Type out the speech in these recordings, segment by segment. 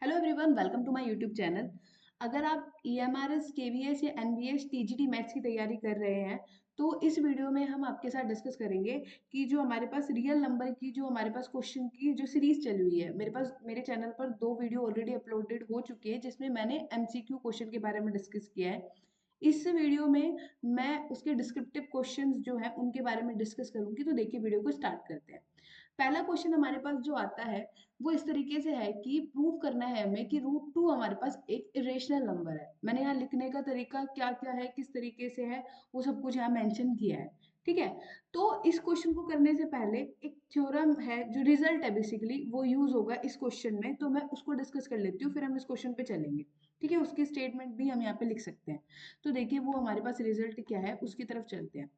Hello everyone, welcome to my YouTube channel. अगर आप EMRS, KVS या एनबीएस, टीजीटी मैथ्स की तैयारी कर रहे हैं तो इस वीडियो में हम आपके साथ डिस्कस करेंगे कि जो हमारे पास रियल नंबर की जो हमारे पास क्वेश्चन की जो सीरीज चली हुई है। मेरे चैनल पर 2 वीडियो ऑलरेडी अपलोडेड हो चुकी है जिसमें मैंने एमसीक्यू क्वेश्चन के बारे में डिस्कस किया है। इस वीडियो में मैं उसके डिस्क्रिप्टिव क्वेश्चंस जो हैं उनके बारे में डिस्कस करूंगी। तो देखिए, वीडियो को स्टार्ट करते हैं। पहला क्वेश्चन हमारे पास जो आता है वो इस तरीके से है कि प्रूव करना है हमें कि रूट 2 हमारे पास एक इरेशनल नंबर है। मैंने यहाँ लिखने का तरीका क्या क्या है, किस तरीके से है, वो सब कुछ यहाँ मेंशन किया है। ठीक है। तो इस क्वेश्चन को करने से पहले एक थ्योरम है, जो रिजल्ट है बेसिकली, वो यूज होगा इस क्वेश्चन में। तो मैं उसको डिस्कस कर लेती हूँ, फिर हम इस क्वेश्चन पे चलेंगे। ठीक है, उसकी स्टेटमेंट भी हम यहाँ पे लिख सकते हैं। तो देखिए, वो हमारे पास रिजल्ट क्या है उसकी तरफ चलते हैं।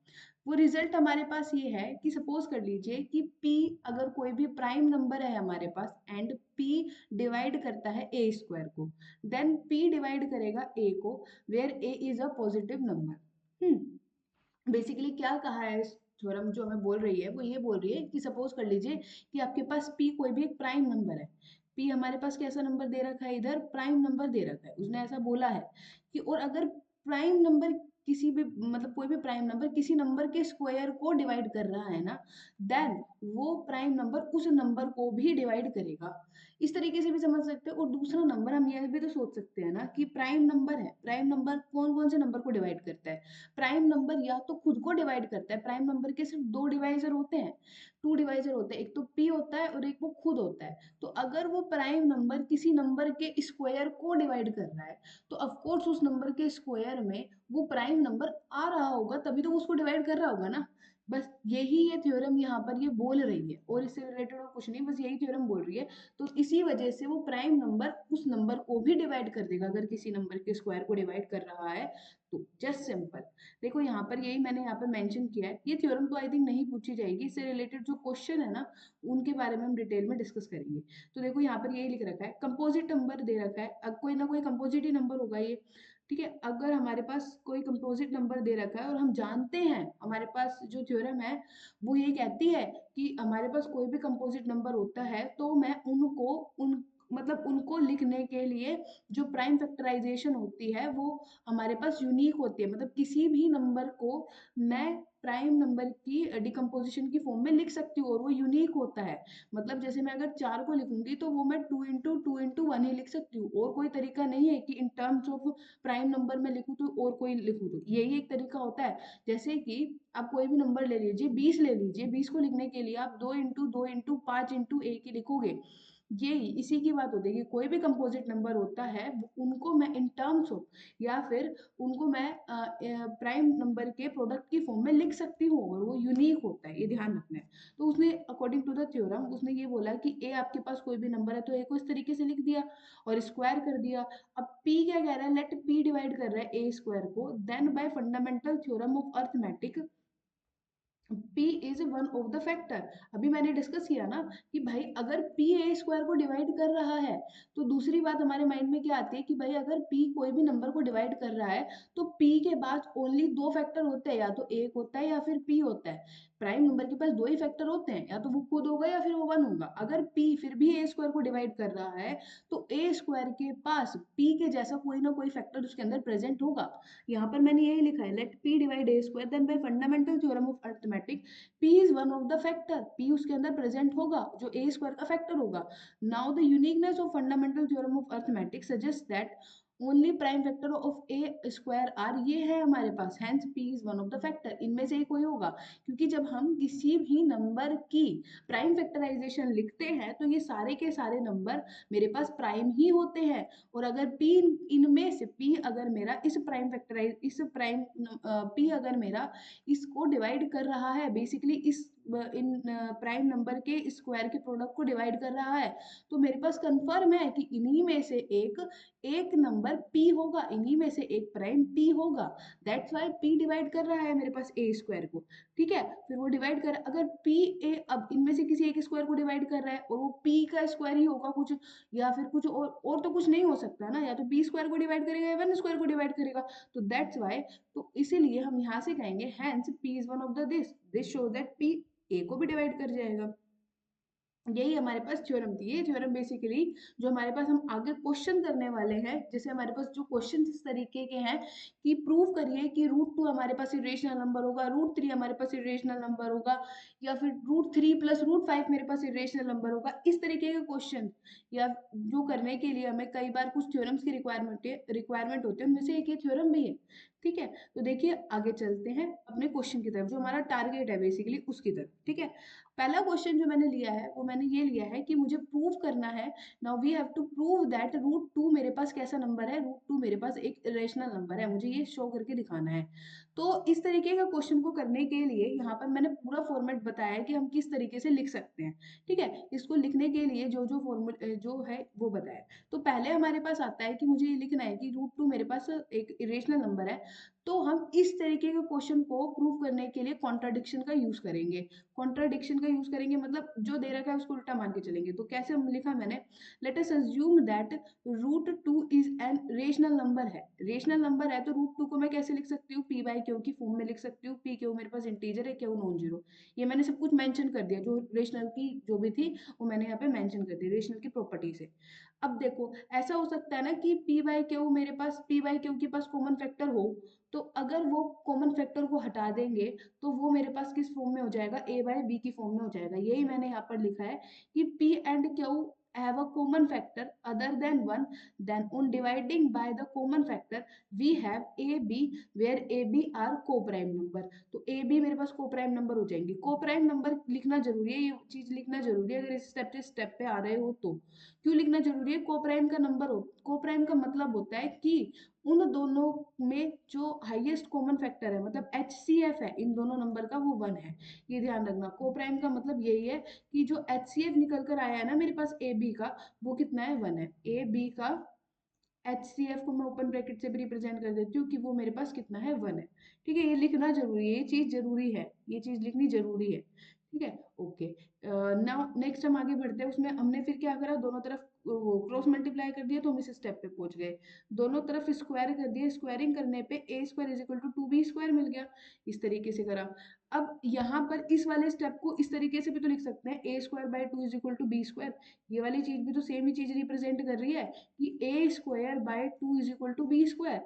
वो रिजल्ट हमारे पास ये है कि सपोज कर लीजिए कि p अगर कोई भी प्राइम नंबर है हमारे पास एंड p डिवाइड करता है a स्क्वायर को, देन p डिवाइड करेगा a को where a is a positive number. Basically क्या कहा है इस थ्योरम जो हमें बोल रही है, वो ये बोल रही है कि सपोज कर लीजिए कि आपके पास p कोई भी एक प्राइम नंबर है। p हमारे पास कैसा नंबर दे रखा है, इधर प्राइम नंबर दे रखा है। उसने ऐसा बोला है कि और अगर प्राइम नंबर किसी भी मतलब कोई भी प्राइम नंबर किसी नंबर के स्क्वायर को डिवाइड कर रहा है ना, देन वो प्राइम नंबर उस नंबर को भी डिवाइड करेगा। इस तरीके से भी समझ सकते हैं। और दूसरा नंबर हम ये भी तो सोच सकते हैं ना कि प्राइम नंबर है, प्राइम नंबर कौन कौन से नंबर को डिवाइड करता है। प्राइम नंबर या तो खुद को डिवाइड करता है, प्राइम नंबर के सिर्फ 2 डिवाइजर होते हैं, 2 डिवाइजर होते हैं, एक तो p होता है और एक वो खुद होता है। तो अगर वो प्राइम नंबर किसी नंबर के स्क्वायर को डिवाइड कर रहा है तो ऑफकोर्स उस नंबर के स्क्वायर में वो प्राइम नंबर आ रहा होगा, तभी तो वो उसको डिवाइड कर रहा होगा ना। बस यही ये थ्योरम यहाँ पर ये बोल रही है, और इससे रिलेटेड और कुछ नहीं, बस यही थ्योरम बोल रही है। तो इसी वजह से वो प्राइम नंबर उस नंबर को भी डिवाइड कर देगा अगर किसी नंबर के स्क्वायर को डिवाइड कर रहा है। तो जस्ट सिंपल। देखो यहाँ पर यही मैंने यहाँ पे मेंशन किया है। ये थ्योरम तो आई थिंक नहीं पूछी जाएगी, इससे रिलेटेड जो क्वेश्चन है ना उनके बारे में हम डिटेल में डिस्कस करेंगे। तो देखो यहाँ पर यही लिख रखा है, कंपोजिट नंबर दे रखा है। अब कोई ना कोई कंपोजिट ही नंबर होगा ये। ठीक है, अगर हमारे पास कोई कंपोजिट नंबर दे रखा है और हम जानते हैं, हमारे पास जो थ्योरम है वो ये कहती है कि हमारे पास कोई भी कंपोजिट नंबर होता है तो मैं उनको उन मतलब उनको लिखने के लिए जो प्राइम फैक्टराइजेशन होती है वो हमारे पास यूनिक होती है। मतलब किसी भी नंबर को मैं प्राइम नंबर की डिकम्पोजिशन की फॉर्म में लिख सकती हूँ और वो यूनिक होता है। मतलब जैसे मैं अगर 4 को लिखूंगी तो वो मैं 2 into 2 into 1 ही लिख सकती हूँ, और कोई तरीका नहीं है कि in terms of prime number में लिखूँ तो और कोई लिखूँ। तो यही एक तरीका होता है। जैसे कि आप कोई भी नंबर ले लीजिए, 20 ले लीजिए, 20 को लिखने के लिए आप 2 into 2 into 5 into 1 ही लिखोगे। यही इसी की बात होती है कि कोई भी कंपोजिट नंबर होता है उनको मैं इन टर्म्स ऑफ या फिर उनको मैं प्राइम नंबर के प्रोडक्ट की फॉर्म में लिख सकती हूँ और वो यूनिक होता है, ये ध्यान रखना है। तो उसने अकॉर्डिंग टू द थ्योरम उसने ये बोला कि ए आपके पास कोई भी नंबर है तो ए को इस तरीके से लिख दिया और स्क्वायर कर दिया। अब पी क्या कह रहा है, लेट पी डिवाइड कर रहा है ए स्क्वायर को, then by fundamental theorem of arithmetic p is one of the factor. अभी मैंने डिस्कस किया ना कि भाई अगर p a स्क्वायर को डिवाइड कर रहा है तो दूसरी बात हमारे माइंड में क्या आती है कि भाई अगर p कोई भी नंबर को डिवाइड कर रहा है तो p के बाद ओनली 2 फैक्टर होते हैं, या तो एक होता है या फिर p होता है। प्राइम नंबर के पास 2 ही फैक्टर होते हैं, या तो वो खुद होगा या फिर वो 1 होगा। अगर p फिर भी a स्क्वायर को डिवाइड कर रहा है तो a स्क्वायर के पास p के जैसा कोई ना कोई फैक्टर उसके अंदर प्रेजेंट होगा। यहाँ पर मैंने यही लिखा है, let p divide a square, then by fundamental theorem of arithmetic p is one of the factor, p उसके अंदर प्रेजेंट होगा जो a स्क्वायर का फैक्टर होगा। Now the uniqueness of fundamental theorem of arithmetic suggest that only prime factor of a square are, ये है हमारे पास, hence p is one of the factor. इनमें से ही कोई होगा, क्योंकि जब हम किसी भी नंबर की प्राइम फैक्टराइजेशन लिखते हैं तो ये सारे के सारे नंबर मेरे पास प्राइम ही होते हैं। और अगर p इनमें से p अगर मेरा इस प्राइम p अगर मेरा इसको डिवाइड कर रहा है, बेसिकली इस इन प्राइम नंबर के स्क्वायर के प्रोडक्ट को डिवाइड कर रहा है, तो मेरे पास कंफर्म है कि इन्हीं में से एक नंबर p होगा, इन्हीं में से एक प्राइम p होगा। दैट्स वाई p डिवाइड कर रहा है मेरे पास a स्क्वायर को। ठीक है, फिर वो डिवाइड कर, अगर p a अब इनमें से किसी एक स्क्वायर को डिवाइड कर रहा है और वो p का स्क्वायर ही होगा कुछ, या फिर कुछ और तो कुछ नहीं हो सकता ना, या तो p स्क्वायर को डिवाइड करेगा या 1 स्क्वायर को डिवाइड करेगा। तो दैट्स वाई, तो इसीलिए हम यहाँ से कहेंगे hence p is one of the this this show that p a को भी डिवाइड कर जाएगा। यही हमारे पास थ्योरम थी। ये थ्योरम बेसिकली जो हमारे पास हम आगे क्वेश्चन करने वाले हैं, जैसे हमारे पास जो क्वेश्चन इस तरीके के हैं कि प्रूव करिए कि √2 हमारे पास इरेशनल नंबर होगा, √3 हमारे पास इरेशनल नंबर होगा, या फिर √3 प्लस √5 मेरे पास इरेशनल नंबर होगा। इस तरीके के क्वेश्चन या जो करने के लिए हमें कई बार कुछ थ्योरम्स की रिक्वायरमेंट होती है, उनमें से एक ये थ्योरम भी है। ठीक है, तो देखिए आगे चलते हैं अपने क्वेश्चन की तरफ, जो हमारा टारगेट है बेसिकली उसकी तरफ। ठीक है, पहला क्वेश्चन जो मैंने लिया है वो मैंने ये लिया है कि मुझे प्रूव करना है, now we have to prove that √2 मेरे पास कैसा नंबर है, √2 मेरे पास एक इरेशनल नंबर है, मुझे ये शो करके दिखाना है। तो इस तरीके का क्वेश्चन को करने के लिए यहाँ पर मैंने पूरा फॉर्मेट बताया है कि हम किस तरीके से लिख सकते हैं। ठीक है, इसको लिखने के लिए जो जो फॉर्मेट जो है वो बताया। तो पहले हमारे पास आता है कि मुझे ये लिखना है कि √2 मेरे पास एक इरेशनल नंबर है। तो हम इस तरीके के क्वेश्चन को प्रूव करने के लिए कॉन्ट्राडिक्शन का यूज करेंगे। कॉन्ट्राडिक्शन का यूज करेंगे मतलब जो दे रखा है उसको उल्टा मान के चलेंगे। तो कैसे हम लिखा मैंने, late us assume that √2 is an rational number है। रेशनल नंबर है तो √2 को मैं कैसे लिख सकती हूँ, p बाई क्यू की फॉर्म में लिख सकती हूँ। p क्यू मेरे पास इंटीजर है, क्यू नॉन जीरो। ये मैंने सब कुछ मेंशन कर दिया, जो रेशनल की जो भी थी वो मैंने यहाँ पे मेंशन कर दी रेशनल की प्रॉपर्टी से। अब देखो ऐसा हो सकता है ना कि p बाई क्यू मेरे पास, p बाई क्यू के पास कॉमन फैक्टर हो, तो अगर वो कॉमन फैक्टर को हटा देंगे तो वो मेरे पास किस फॉर्म में हो जाएगा, a बाई b की फॉर्म में हो जाएगा। यही मैंने यहाँ पर लिखा है कि p and q have a common factor other than 1, then on dividing by the common factor we have a b where a b are co-prime number। तो a b मेरे पास co-prime number हो जाएंगे। co-prime number लिखना जरूरी है, ये चीज लिखना जरूरी है अगर इस स्टेप पे आ रहे हो तो। क्यों लिखना जरूरी है, co-prime का नंबर हो, co-prime का मतलब होता है कि उन दोनों में जो हाईएस्ट कॉमन फैक्टर है मतलब HCF है इन दोनों नंबर का, वो 1 है। ये ध्यान रखना, कोप्राइम का मतलब यही है कि जो HCF निकल कर आया है ना मेरे पास AB का, वो कितना है, 1 है। AB का HCF को मैं ओपन ब्रैकेट से भी रिप्रेजेंट कर देती हूँ कि वो मेरे पास कितना है, 1 है। ठीक है, ये लिखना जरूरी है, ये चीज जरूरी है, ये चीज लिखनी जरूरी है। ठीक है, ओके। नाउ नेक्स्ट हम आगे बढ़ते हैं, उसमें हमने फिर क्या करा, दोनों तरफ वो क्रॉस मल्टीप्लाई कर दिया तो हम इस स्टेप पे पहुंच गए। दोनों तरफ स्क्वायर कर दिया, स्क्वायरिंग करने पे a² is equal to 2b² मिल गया। इस तरीके से करा। अब यहाँ पर इस वाले स्टेप को इस तरीके से भी तो लिख सकते हैं, a² by 2 is equal to b²। ये वाली चीज भी तो सेम ही चीज रिप्रेजेंट कर रही है कि a² by 2 is equal to b²।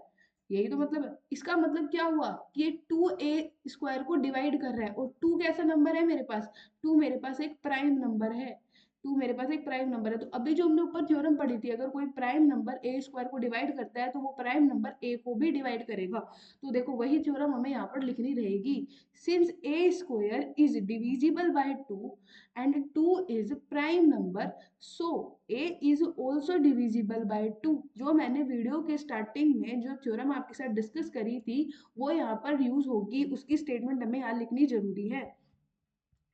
यही तो मतलब है। इसका मतलब क्या हुआ कि ये 2a² को डिवाइड कर रहा है, और 2 कैसा नंबर है मेरे पास, 2 मेरे पास एक प्राइम नंबर है। 2 मेरे पास एक प्राइम नंबर है। तो अभी जो हमने ऊपर थ्योरम पढ़ी थी, अगर कोई प्राइम नंबर a² को डिवाइड करता है तो वो प्राइम नंबर a को भी डिवाइड करेगा। तो देखो वही थ्योरम हमें यहाँ पर लिखनी रहेगी, since a² is divisible by 2 and 2 is prime number, so a is also divisible by 2। जो मैंने वीडियो के स्टार्टिंग में जो थ्योरम आपके साथ डिस्कस करी थी वो यहाँ पर यूज होगी, उसकी स्टेटमेंट हमें यहाँ लिखनी जरूरी है।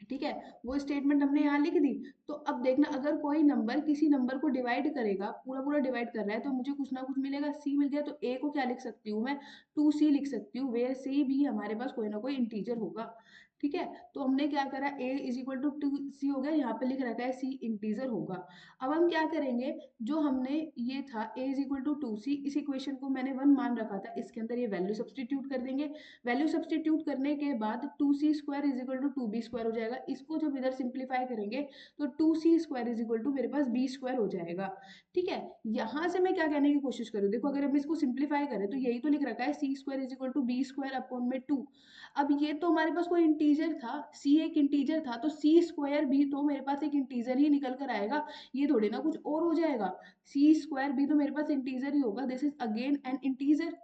ठीक है, वो स्टेटमेंट हमने यहाँ लिख दी। तो अब देखना, अगर कोई नंबर किसी नंबर को डिवाइड करेगा, पूरा पूरा डिवाइड कर रहा है, तो मुझे कुछ ना कुछ मिलेगा, c मिल गया, तो a को क्या लिख सकती हूँ मैं, 2c लिख सकती हूँ, वेयर c भी हमारे पास कोई ना कोई इंटीजर होगा। ठीक है, तो हमने क्या करा, a is equal to 2c हो गया, यहाँ पे लिख रखा है c इंटीजर होगा। अब हम क्या करेंगे, जो हमने ये था a is equal to 2c, इस इक्वेशन को मैंने 1 मान रखा था, इसके अंदर ये वैल्यू सब्सटीट्यूट कर देंगे। वैल्यू सब्सटीट्यूट करने के बाद 2c² is equal to 2b² हो जाएगा। इसको जब इधर सिंप्लीफाई करेंगे तो 2c² इज इक्वल टू मेरे पास b² हो जाएगा। ठीक है, यहाँ से मैं क्या कहने की कोशिश करूँ, देखो अगर हम इसको सिंप्लीफाई करें तो यही तो लिख रखा है c² is equal to b² upon में 2। अब ये तो हमारे पास कोई इंटीजर था, c एक इंटीजर था, तो c² भी तो मेरे पास एक इंटीजर ही निकल कर आएगा, ये थोड़ी ना कुछ और हो जाएगा। c² भी तो मेरे पास इंटीजर ही होगा, this is again an integer,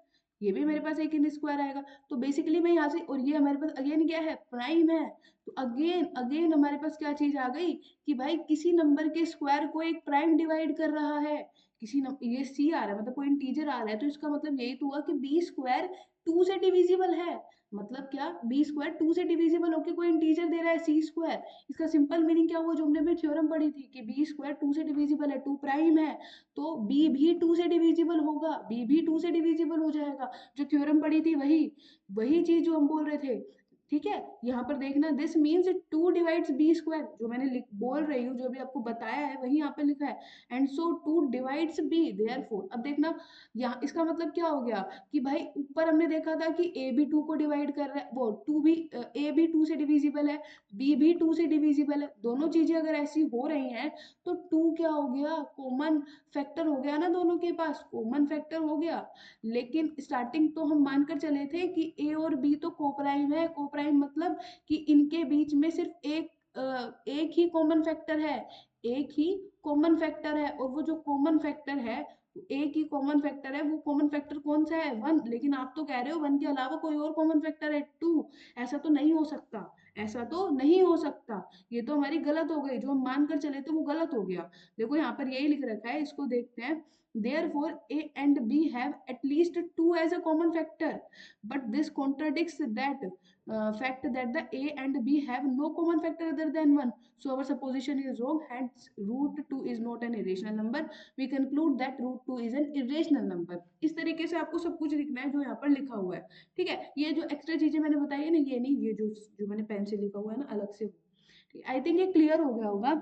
ये भी मेरे पास एक इन स्क्वायर आएगा। तो बेसिकली मैं यहाँ से, और ये हमारे पास अगेन क्या है, प्राइम है। तो अगेन अगेन हमारे पास क्या चीज आ गई कि भाई किसी नंबर के स्क्वायर को एक प्राइम डिवाइड कर रहा है। किसी नंबर, ये सी आ रहा है मतलब कोई इंटीजर आ रहा है, तो इसका मतलब यही तो हुआ कि b² 2 से डिविजिबल है। मतलब क्या, b² 2 से डिविजिबल होकर कोई इंटीजर दे रहा है c²। इसका सिंपल मीनिंग क्या हुआ, जो हमने भी थ्योरम पढ़ी थी कि b² 2 से डिविजिबल है, 2 प्राइम है, तो b भी 2 से डिविजिबल होगा, b भी 2 से डिविजिबल हो जाएगा। जो थ्योरम पढ़ी थी वही वही चीज जो हम बोल रहे थे। ठीक है, यहाँ पर देखना this means 2 divides b square, जो मैंने बोल रही हूँ, जो भी आपको बताया है वही यहाँ पे लिखा है, and so 2 divides b therefore. अब देखना यहाँ इसका मतलब क्या हो गया कि भाई ऊपर हमने देखा था कि ए भी 2 को डिवाइड कर रहा है, वो 2 भी ए भी 2 से डिविजिबल है, बी भी 2 से डिविजिबल है, दोनों चीजें अगर ऐसी हो रही हैं तो 2 क्या हो गया, कॉमन फैक्टर हो गया ना, दोनों के पास कॉमन फैक्टर हो गया। लेकिन स्टार्टिंग तो हम मानकर चले थे कि ए और बी तो कोप्राइम है, कोप्राइम मतलब कि इनके बीच में सिर्फ एक ही कॉमन फैक्टर है, एक ही कॉमन फैक्टर है, और वो जो कॉमन फैक्टर है, एक ही कॉमन फैक्टर है, वो कॉमन फैक्टर कौन सा है, 1। लेकिन आप तो कह रहे हो 1 के अलावा कोई और कॉमन फैक्टर है, 2। ऐसा तो नहीं हो सकता, ऐसा तो नहीं हो सकता, ये तो हमारी गलत हो गई, जो हम मान कर चले थे वो गलत हो गया। देखो यहाँ पर यही लिख रखा है, इसको देखते हैं। Therefore, A and B have at least 2 as a common factor, but this contradicts that fact that the A and B have no common factor other than 1. So our supposition is wrong. Hence, root 2 is not an irrational number. We conclude that root 2 is an irrational number. इस तरीके से आपको सब कुछ लिखना है जो यहाँ पर लिखा हुआ है, ठीक है। ये जो एक्स्ट्रा चीजें मैंने बताई है ना, ये नहीं, ये जो मैंने पेन से लिखा हुआ है ना अलग से, आई थिंक ये क्लियर हो गया होगा।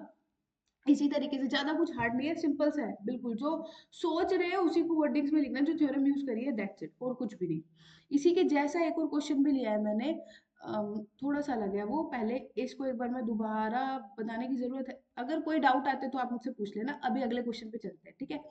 इसी तरीके से, ज्यादा कुछ हार्ड नहीं है, सिंपल सा है बिल्कुल, जो सोच रहे हैं उसी को वर्डिंग्स में लिखना है, जो थ्योरम यूज करी है दैट्स इट, और कुछ भी नहीं। इसी के जैसा एक और क्वेश्चन भी लिया है मैंने, थोड़ा सा लग गया वो, पहले इसको एक बार मैं दोबारा बताने की जरूरत है, अगर कोई डाउट आते तो आप मुझसे पूछ लेना, अभी अगले क्वेश्चन पे चलते हैं, ठीक है।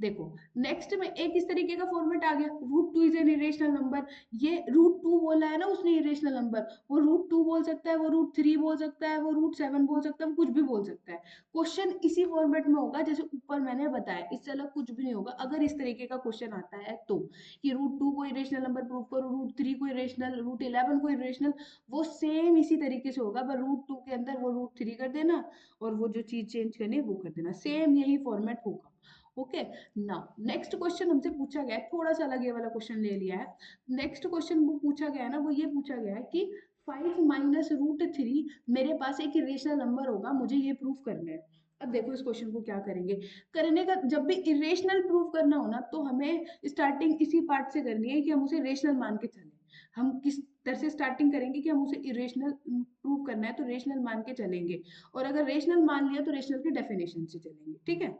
देखो नेक्स्ट में एक इस तरीके का फॉर्मेट आ गया, root two is an irrational number, ये रूट टू बोला है ना उसने इरेशनल नंबर, वो रूट टू बोल सकता है, वो रूट थ्री बोल सकता है, वो रूट सेवन बोल सकता है, वो कुछ भी बोल सकता है। क्वेश्चन इसी फॉर्मेट में होगा जैसे ऊपर मैंने बताया, इससे अलग कुछ भी नहीं होगा। अगर इस तरीके का क्वेश्चन आता है तो, कि रूट टू को इरेशनल नंबर प्रूव करो, रूट थ्री को इरेशनल, रूट 11 को इरेशनल, वो सेम इसी तरीके से होगा, पर रूट टू के अंदर वो रूट थ्री कर देना, और वो जो चीज चेंज करनी है वो कर देना, सेम यही फॉर्मेट होगा। ओके, नाउ नेक्स्ट क्वेश्चन हमसे पूछा गया है, थोड़ा सा अलग ये वाला क्वेश्चन ले लिया है। नेक्स्ट क्वेश्चन वो पूछा गया है ना, वो ये पूछा गया है कि 5 माइनस रूट थ्री मेरे पास एक इरेशनल नंबर होगा, मुझे ये प्रूफ करना है। अब देखो इस क्वेश्चन को क्या करेंगे, करने का जब भी इरेशनल प्रूफ करना हो ना, तो हमें स्टार्टिंग इसी पार्ट से करनी है कि हम उसे रेशनल मान के चलें। हम किस तरह से स्टार्टिंग करेंगे कि हम उसे इरेशनल प्रूव करना है, तो रेशनल मान के चलेंगे, और अगर रेशनल मान लिया तो रेशनल के डेफिनेशन से चलेंगे, ठीक है।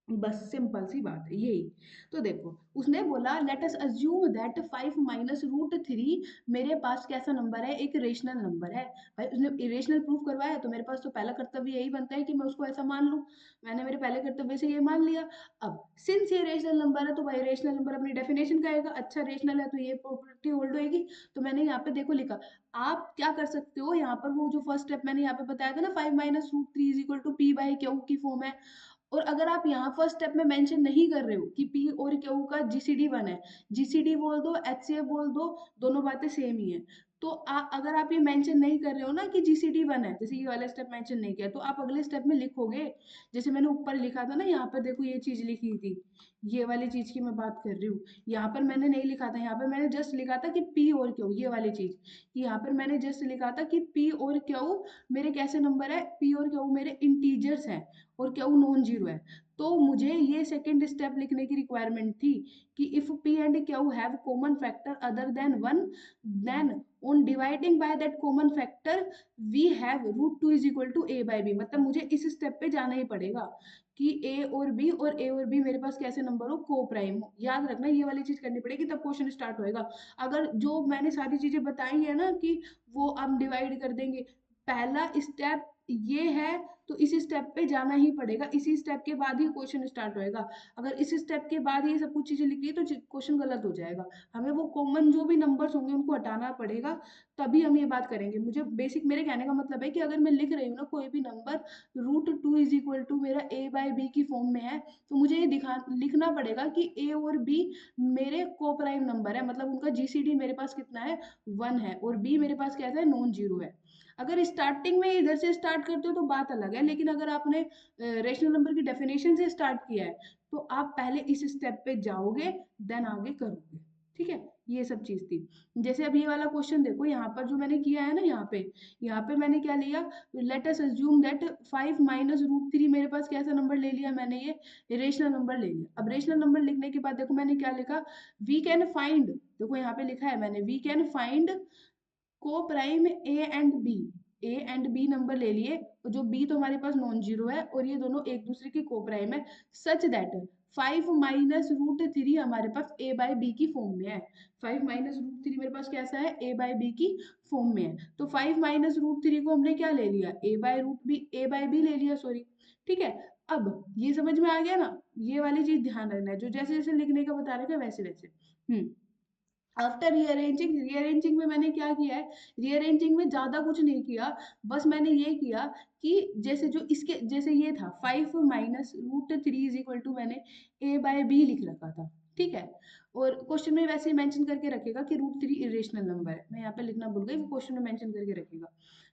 बस सिंपल सी बात है यही। तो देखो उसने बोला let us assume that 5 minus root three मेरे पास कैसा नंबर है, एक रेशनल नंबर है। भाई उसने इरेशनल प्रूफ करवाया, तो मेरे पास तो पहला कर्तव्य यही बनता है कि मैं उसको ऐसा मान लूं। मैंने मेरे पहले कर्तव्य से ये मान लिया। अब सिंस ये रेशनल नंबर है, तो भाई रेशनल नंबर अपनी डेफिनेशन का आएगा, अच्छा रेशनल है तो ये प्रॉपर्टी होल्ड होगी। तो मैंने यहाँ पे देखो लिखा, आप क्या कर सकते हो, यहाँ पर वो जो फर्स्ट स्टेप मैंने यहाँ पे बताया था ना, 5 minus root three is equal to p by q की फॉर्म है। और अगर आप यहाँ फर्स्ट स्टेप में मेंशन नहीं कर रहे हो कि पी और क्यू का जीसीडी 1 है, जीसीडी बोल दो, एचसीएफ बोल दो, दोनों बातें सेम ही है। तो अगर आप ये मेंशन नहीं कर रहे हो ना कि जीसीडी 1 है, जैसे ये वाला स्टेप मेंशन नहीं किया, तो आप अगले स्टेप में लिखोगे, जैसे मैंने ऊपर लिखा था ना, यहाँ पर देखो ये चीज लिखी थी, ये वाली चीज की मैं बात कर रही हूँ। यहाँ पर मैंने नहीं लिखा था, यहाँ पर मैंने जस्ट लिखा था कि पी और क्यू, ये वाली चीज, कि यहाँ पर मैंने जस्ट लिखा था कि पी और क्यू मेरे कैसे नंबर है, पी और क्यू मेरे इंटीजर्स हैं, और क्यू नॉन जीरो है। तो मुझे ये सेकंड स्टेप लिखने की रिक्वायरमेंट थी कि if p and q have common factor other than 1, then on dividing by that common factor we have root two is equal to a by b. मतलब मुझे इस स्टेप पे जाना ही पड़ेगा कि ए और बी, और ए और बी मेरे पास कैसे नंबर हो, को प्राइम हो। याद रखना ये वाली चीज करनी पड़ेगी, तब क्वेश्चन स्टार्ट होएगा। अगर जो मैंने सारी चीजें बताई है ना कि वो हम डिवाइड कर देंगे, पहला स्टेप ये है, तो इसी स्टेप पे जाना ही पड़ेगा, इसी स्टेप के बाद ही क्वेश्चन स्टार्ट होएगा। अगर इसी स्टेप के बाद ये सब कुछ चीजें लिखी है तो क्वेश्चन गलत हो जाएगा। हमें वो कॉमन जो भी नंबर्स होंगे उनको हटाना पड़ेगा, तभी हम ये बात करेंगे। मुझे बेसिक मेरे कहने का मतलब है कि अगर मैं लिख रही हूँ ना कोई भी नंबर, root two is equal to मेरा ए बाई बी की फॉर्म में है, तो मुझे ये लिखना पड़ेगा कि ए और बी मेरे को प्राइम नंबर है, मतलब उनका जीसीडी मेरे पास कितना है, 1 है, और बी मेरे पास कैसा है, नॉन जीरो है। अगर स्टार्टिंग में इधर से स्टार्ट करते हो तो बात अलग है, लेकिन अगर आपने रेशनल नंबर की डेफिनेशन से स्टार्ट किया है, तो आप पहले इस स्टेप पे जाओगे, देन आगे करोगे, ठीक है। ये सब चीज थी। जैसे अब ये वाला क्वेश्चन देखो, यहाँ पर जो मैंने किया है ना, यहाँ पे मैंने क्या लिया, let us assume that 5 minus root three मेरे पास कैसा नंबर ले लिया मैंने, ये रेशनल नंबर ले लिया। अब रेशनल नंबर लिखने के बाद देखो मैंने क्या लिखा, वी कैन फाइंड, देखो यहाँ पे लिखा है मैंने, we can find coprime a and b number ले लिए, जो बी तो हमारे पास नॉन जीरो है और ये दोनों एक दूसरे के को प्राइम है, सच दैट 5 - √3 हमारे पास ए बाय बी की फॉर्म में है। 5 - √3 मेरे पास कैसा है, ए बाय बी की फॉर्म में है। तो 5 - √3 को हमने क्या ले लिया, ए बाय बी ले लिया, सॉरी। ठीक है, अब ये समझ में आ गया ना, ये वाली चीज ध्यान रखना है, जो जैसे जैसे लिखने का बता रखा है वैसे वैसे। आफ्टर रीअरेंजिंग में मैंने क्या किया है, रीअरेंजिंग में ज्यादा कुछ नहीं किया, बस मैंने ये किया कि जैसे जो इसके जैसे ये था 5 - √3 इज इक्वल टू, मैंने ए बाय बी लिख रखा था। ठीक है, और क्वेश्चन में वैसे ही मेंशन करके रखेगा कि √3 इरेशनल नंबर है, मैं यहाँ पे लिखना भूल गई, वो क्वेश्चन में मेंशन करके रखेगा।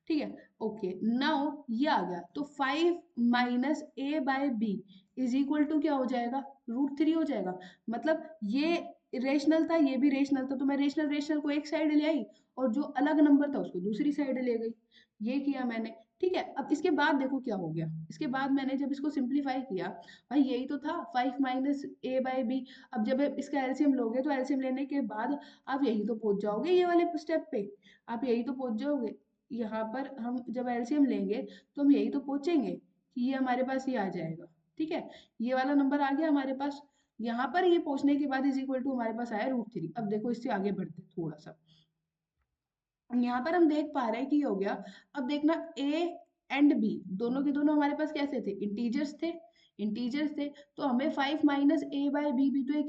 ठीक है, ओके, नाउ ये आ गया, तो 5 - A by B is equal to क्या हो जाएगा, √3 हो जाएगा। मतलब ये रेशनल था, ये भी रेशनल था, तो मैं रेशनल रेशनल को एक साइड ले आई और जो अलग नंबर था उसको दूसरी साइड ले गई, ये किया मैंने। ठीक है, अब इसके बाद देखो क्या हो गया, इसके बाद मैंने जब इसको सिंप्लीफाई किया, भाई यही तो था 5 - ए बाय बी। अब जब इसका एलसीएम लोगे तो एलसीएम लेने के बाद आप यही तो पहुंच जाओगे, ये वाले स्टेप पे आप यही तो पहुंच जाओगे। यहाँ पर हम जब एलसीएम लेंगे तो हम यही तो पहुंचेंगे कि ये हमारे पास ये आ जाएगा। ठीक है, ये वाला नंबर आ गया हमारे पास, यहाँ पर ये पहुंचने के बाद इज इक्वल टू हमारे पास आया √3। अब देखो इससे आगे बढ़ते हैं थोड़ा सा, यहाँ पर हम देख पा रहे हैं कि ये हो गया। अब देखना ए एंड बी दोनों के दोनों हमारे पास कैसे थे, इंटीजर्स थे, तो हमें 5 - ए बाय बी भी तो एक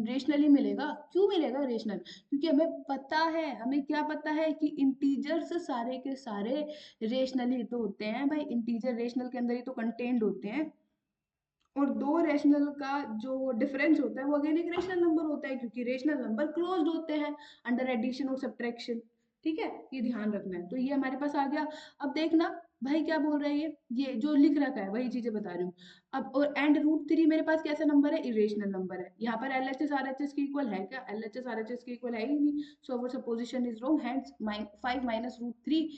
रेशनल ही मिलेगा। क्यों मिलेगा रेशनल, क्योंकि हमें पता है, हमें क्या पता है कि इंटीजर्स सारे के सारे रेशनल ही तो होते हैं भाई, इंटीजर रेशनल के अंदर ही तो कंटेन्ड होते हैं। और दो रेशनल का जो डिफरेंस होता है वो अगेन एक रेशनल नंबर होता है, क्योंकि रेशनल नंबर क्लोज्ड होते हैं अंडर एडिशन और सब्ट्रैक्शन। ठीक है, ये ध्यान रखना है। तो ये हमारे पास आ गया। अब देखना भाई क्या बोल रहा है, ये जो लिख रखा है वही चीजें बता रही हूँ। अब और एंड √3 मेरे पास कैसा नंबर है, इरेशनल नंबर है। यहाँ पर LHS RHS के इक्वल है क्या, LHS RHS के इक्वल है ही नहीं, so our supposition is wrong, hence 5 - √3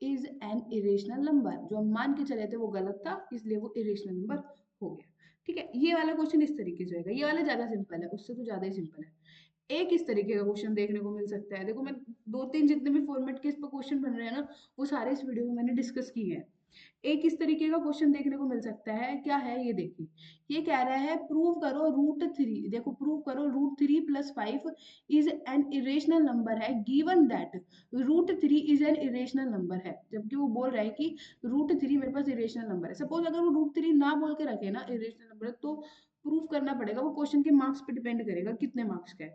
is an irrational number. जो हम मान के चले थे वो गलत था, इसलिए वो इरेशनल नंबर हो गया। ठीक है, ये वाला क्वेश्चन इस तरीके से होगा, ये वाला ज्यादा सिंपल है, उससे तो ज्यादा ही सिंपल है। एक इस तरीके का क्वेश्चन देखने को मिल सकता है, देखो मैं दो तीन जितने भी फॉर्मेट के इस पर क्वेश्चन बन रहे हैं ना, वो सारे इस वीडियो में मैंने डिस्कस किए हैं। एक इस तरीके का क्वेश्चन देखने को मिल सकता है, क्या है ये देखिए, ये कह रहा है प्रूव करो √3, देखो प्रूव करो √3 + 5 इज एन इरेशनल नंबर है, given that √3 is an irrational number है। जबकि वो बोल रहा है कि √3 मेरे पास इरेशनल नंबर है। सपोज अगर वो √3 ना बोल के रखे ना इरेशनल नंबर, तो प्रूफ करना पड़ेगा, वो क्वेश्चन के मार्क्स पे डिपेंड करेगा कितने मार्क्स का है।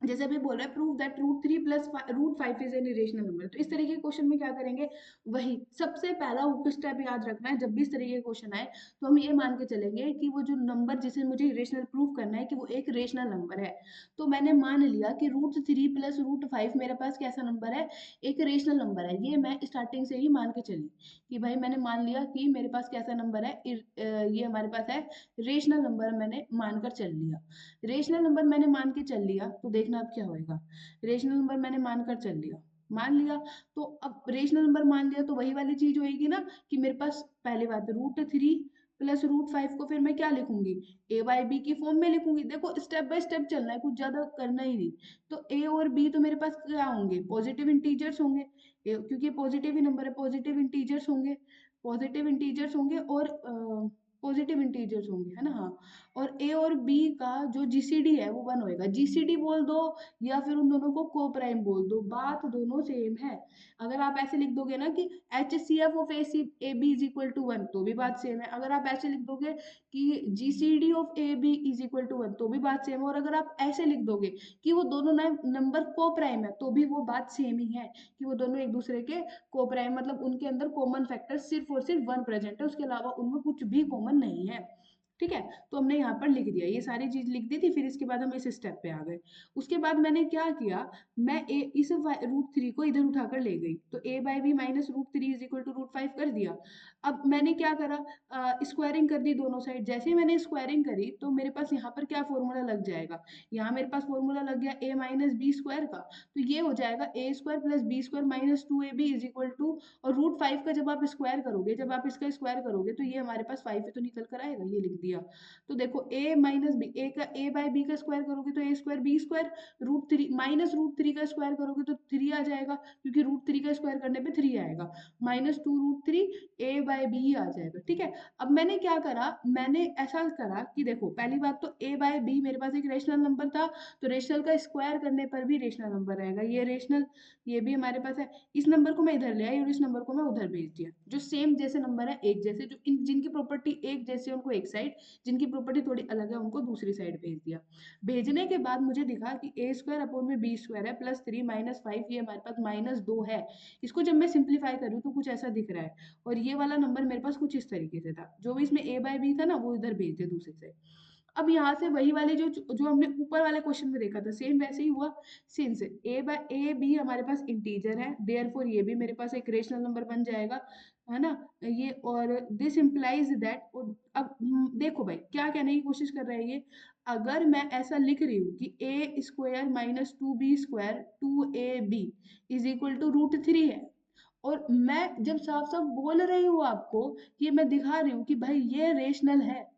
जैसे अभी बोल रहा है prove that √3 + √5 is an irrational number, तो इस तरीके के क्वेश्चन में क्या करेंगे, वही सबसे पहला स्टेप याद रखना है। जब भी इस तरीके के क्वेश्चन आए तो हम ये मान के चलेंगे कि वो जो नंबर जिसे मुझे इरेशनल प्रूव करना है कि वो एक रेशनल नंबर है। तो मैंने मान लिया कि √3 + √5 मेरे पास कैसा नंबर है, एक रेशनल नंबर है। ये मैं स्टार्टिंग से ही मान के चली कि भाई मैंने मान लिया कि मेरे पास कैसा नंबर है, ये हमारे पास है रेशनल नंबर, मैंने मानकर चल लिया। रेशनल नंबर मैंने मान के चल लिया, तो देखना अब क्या होएगा। रेशनल नंबर मैंने मानकर चल लिया, मान लिया, तो अब रेशनल नंबर मान लिया तो वही वाली चीज होएगी ना कि मेरे पास पहली बात √3 + √5 को फिर मैं क्या लिखूंगी, ए बाय बी की फॉर्म में लिखूंगी। देखो स्टेप बाय स्टेप चलना है, कुछ ज्यादा करना ही नहीं। तो ए और बी तो मेरे पास क्या होंगे, पॉजिटिव इंटीजर्स होंगे, क्योंकि पॉजिटिव ही नंबर है, पॉजिटिव इंटीजर्स होंगे और पॉजिटिव इंटीजर्स होंगे, है ना, हाँ। और ए और बी का जो जीसीडी है वो 1 होएगा, जीसीडी बोल दो या फिर उन दोनों को को प्राइम बोल दो, बात दोनों सेम है। अगर आप ऐसे लिख दोगे ना कि HCF of AB is equal to 1, तो भी बात सेम है। अगर आप ऐसे लिख दोगे कि GCD of AB is equal to 1, तो भी बात सेम है। और अगर आप ऐसे लिख दोगे कि वो दोनों नंबर को प्राइम है, तो भी वो बात सेम ही है कि वो दोनों एक दूसरे के को प्राइम, मतलब उनके अंदर कॉमन फैक्टर सिर्फ और सिर्फ 1 प्रेजेंट है, उसके अलावा उनमें कुछ भी कॉमन नहीं है। ठीक है, तो हमने यहाँ पर लिख दिया, ये सारी चीज लिख दी थी, फिर इसके बाद हम इस स्टेप पे आ गए। उसके बाद मैंने क्या किया, मैं इस √3 को इधर उठाकर ले गई, तो A by B minus √3 is equal to √5 कर दिया। अब मैंने क्या करा, स्क्वायरिंग कर दी दोनों साइड। जैसे ही मैंने स्क्वायरिंग करी तो मेरे पास यहाँ पर क्या फॉर्मूला लग जाएगा, यहाँ मेरे पास फॉर्मूला लग गया a - b² का, तो ये हो जाएगा a² + b² - 2ab is equal to, और √5 का जब आप स्क्वायर करोगे, जब आप इसका स्क्वायर करोगे तो ये हमारे पास 5 है तो निकल कर आएगा, ये लिख दिया। दिया। तो देखो a माइनस बी, ए का a बाय बी का स्क्वायर करोगे तो a स्क्वायर बी स्क्वायर, √3 माइनस √3 का स्क्वायर करोगे तो 3 आ जाएगा, क्योंकि √3 का स्क्वायर करने पे 3 आएगा, -2√3 a बाय बी आ जाएगा। ठीक है, अब मैंने क्या करा, मैंने ऐसा करा कि देखो पहली बात तो a बाय बी मेरे पास एक रेशनल नंबर था, तो रेशनल का स्क्वायर करने पर भी रेशनल नंबर रहेगा, ये रेशनल, ये भी हमारे पास है। इस नंबर को मैं इधर ले आई और इस नंबर को मैं उधर भेज दिया। जो सेम जैसे नंबर है, एक जैसे, जो जिनकी प्रॉपर्टी एक जैसे उनको एक साइड, जिनकी प्रॉपर्टी थोड़ी अलग है उनको दूसरी साइड भेज दिया। भेजने के बाद मुझे दिखा कि ए स्क्वायर अपॉन में बी स्क्वायर है, +3 -5, ये हमारे पास -2 है। इसको जब मैं सिंप्लीफाई कर रही हूँ तो कुछ ऐसा दिख रहा है, और ये वाला नंबर मेरे पास कुछ इस तरीके से था, जो भी इसमें a बाय बी था ना वो इधर भेज दिया दूसरी साइड। अब यहाँ से वही वाले जो हमने ऊपर वाले क्वेश्चन में देखा था, सेम वैसे ही हुआ। सिंस ए बी हमारे पास इंटीजर है, देयरफॉर ये भी मेरे पास एक रेशनल नंबर बन जाएगा, है ना, ये, और दिस इम्प्लाइज दैट। अब देखो भाई क्या कहने की कोशिश कर रहा है ये, अगर मैं ऐसा लिख रही हूँ कि A square -2b² 2ab is equal to √3 है, और मैं जब साफ साफ बोल रही हूँ आपको, ये मैं दिखा रही हूँ कि भाई ये रेशनल है,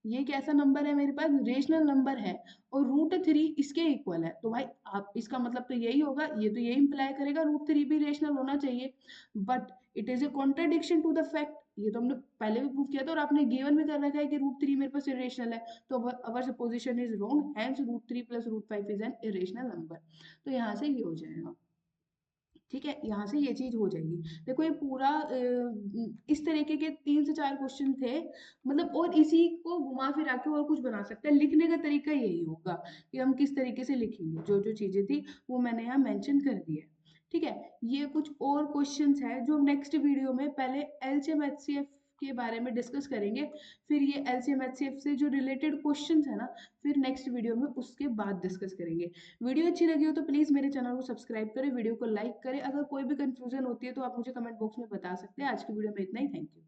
ये कैसा नंबर है मेरे पास, रेशनल नंबर है, और √3 इसके इक्वल है, तो भाई आप इसका मतलब तो यही होगा, ये तो यही इंप्लाई करेगा √3 भी रेशनल होना चाहिए। But it is a contradiction to the fact, ये तो हमने पहले भी प्रूव किया था, और आपने गिवन भी कर रखा है कि √3 मेरे पास इरेशनल है, तो our supposition is wrong, hence √3 + √5 is an irrational number. तो यहाँ से ये हो जाएगा। ठीक है, यहाँ से ये चीज हो जाएगी। देखो ये पूरा इस तरीके के 3 से 4 क्वेश्चन थे, मतलब, और इसी को घुमा फिरा के और कुछ बना सकते हैं। लिखने का तरीका यही होगा कि हम किस तरीके से लिखेंगे, जो जो चीजें थी वो मैंने यहाँ मेंशन कर दी है। ठीक है, ये कुछ और क्वेश्चंस है जो नेक्स्ट वीडियो में पहले एलसीएम एचसीएफ के बारे में डिस्कस करेंगे, फिर ये एलसीएम एचसीएफ से जो रिलेटेड क्वेश्चंस है ना, फिर नेक्स्ट वीडियो में उसके बाद डिस्कस करेंगे। वीडियो अच्छी लगी हो तो प्लीज मेरे चैनल को सब्सक्राइब करें, वीडियो को लाइक करें। अगर कोई भी कंफ्यूजन होती है तो आप मुझे कमेंट बॉक्स में बता सकते हैं। आज की वीडियो में इतना ही, थैंक यू।